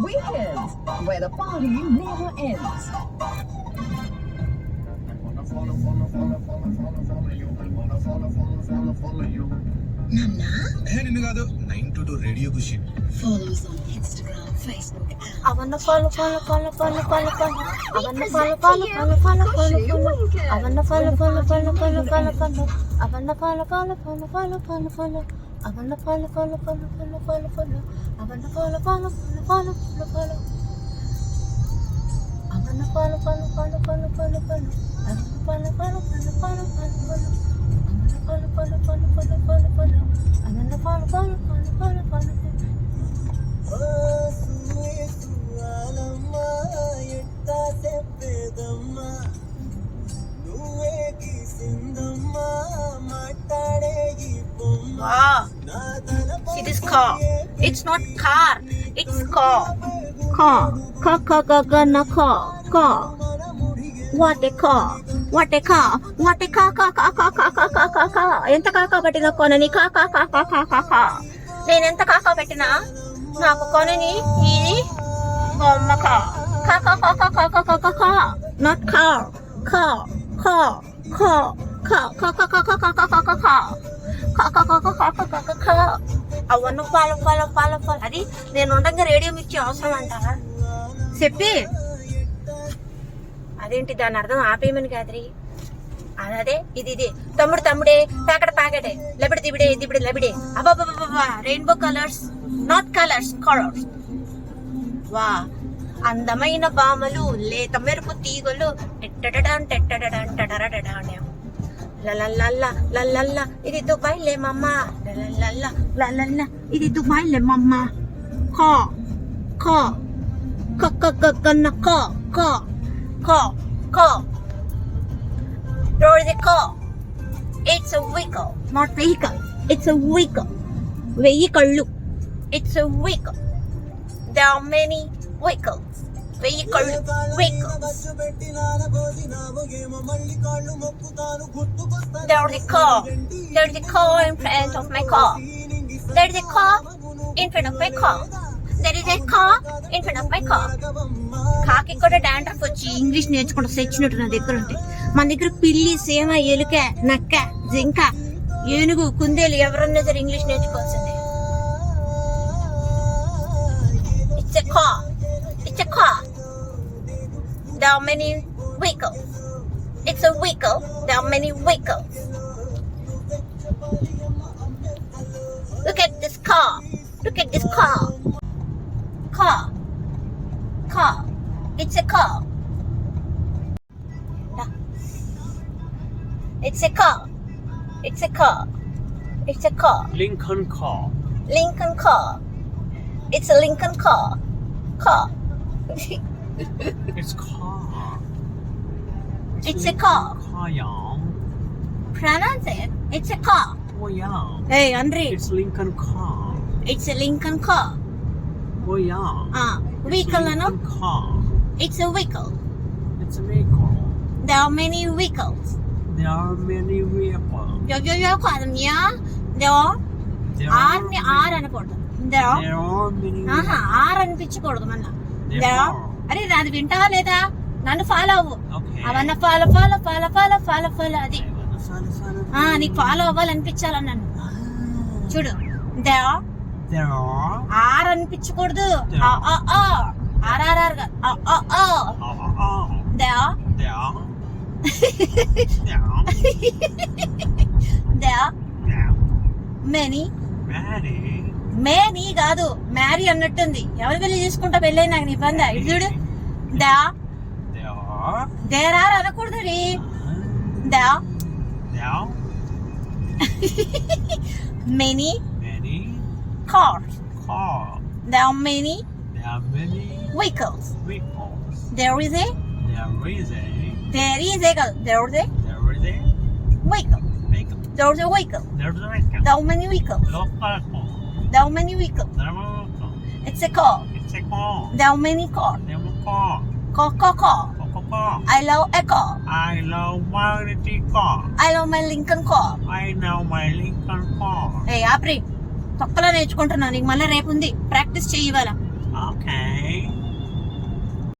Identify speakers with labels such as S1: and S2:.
S1: Weekends, where the party never ends.
S2: నిన్ను కాదు 9 to 2 radio Khushi
S1: Follow us on Instagram, Facebook, and
S3: I wanna follow. I wanna follow. I wanna follow. I wanna follow. I wanna follow. I wanna follow. I wanna follow. I wanna follow. I wanna follow. Wow, it is car. It's not car. It's car. Car. Na car. Car. What a car. What a car. What a car. Car. ఎంత కాకా పట్టిన కొనని కా. నేను ఎంత కాకా పెట్టినా నాకు కొనని ఇది బొమ్మ కా. Not car. Car. అవన్నీ ఫాలో అది నేను ఉండగా రేడియో మిర్చి అవసరం అంటారా చెప్పి అదేంటి దాని అర్థం ఆపేయమని కాదు అదే ఇది తమ్ముడే ప్యాకెటే లబిడే అబ్బాబ్బా రెయిన్బో కలర్స్ నాట్ కలర్స్ వా అందమైన బామలు లేత మెరుపు తీగలు లల్ల ఇది దుబాయ్లే మమ్మ లల్ల ఇది దుబాయ్లే మమ్మ కా Roll the car. It's a vehicle, not vehicle. It's a vehicle. Vehicle. It's a vehicle. There are many vehicles. Vehicles. There's the car. There's the car in front of my car. There's a car in front of my car. There is a car in front of my car. కాకి కూడా dandruff వచ్చి English నేర్చుకుంటూ తెచ్చినట్టు నా దగ్గర ఉంటాయి. మన దగ్గర పిల్లి, సీమ, ఎలుక, నక్క, జింక, ఏనుగు, కుందేలు ఎవరన్నా సరే English నేర్చుకోవాల్సిందే. It's a car. It's a car. There are many vehicles. It's a vehicle. There are many vehicles. Look at this car. Look at this car. Car. It's a car. It's a car. It's a car. It's a car.
S4: Lincoln car.
S3: Lincoln car. It's a Lincoln car.
S4: It's car.
S3: It's a car.
S4: Car, yeah.
S3: Pronounce it. It's a car.
S4: Oh, yeah.
S3: Hey, Andre.
S4: It's Lincoln car.
S3: It's a Lincoln car.
S4: Oh, yeah.
S3: Vehicle, no?
S4: Lincoln car.
S3: It's a vehicle.
S4: It's a vehicle.
S3: There are many vehicles.
S4: There are many vehicles.
S3: కాదమ్యా There are అనకూడదు. There
S4: are many
S3: are అనిపించకూడదు మళ్ళా. There are అరే అది వింటావా లేదా? నన్ను follow అవ్వు. అవన్న follow అది నీకు ఫాలో అవ్వాలనిపించాలని నన్ను చూడు. There ఆర్ అనిపించకూడదు. ఆర్ మేనీ కాదు మ్యారీ అన్నట్టుంది. ఎవరు పెళ్లి చేసుకుంటా పెళ్ళి నాకు నీ బంద ఇది చూడు. దేర్ ఆర్ అనకూడదు రీ. Many cars. There are many vehicles. There is a vehicle. There is a many vehicles. There are many vehicles. It's a car. There are many cars. Car. I love a car.
S4: I love my car.
S3: I love my Lincoln car.
S4: I know my Lincoln car.
S3: Hey, ఆప్రి తొక్కలా నేర్చుకుంటున్నా. నీకు మళ్ళీ రేపు ఉంది practice చెయ్యాల.
S4: Okay.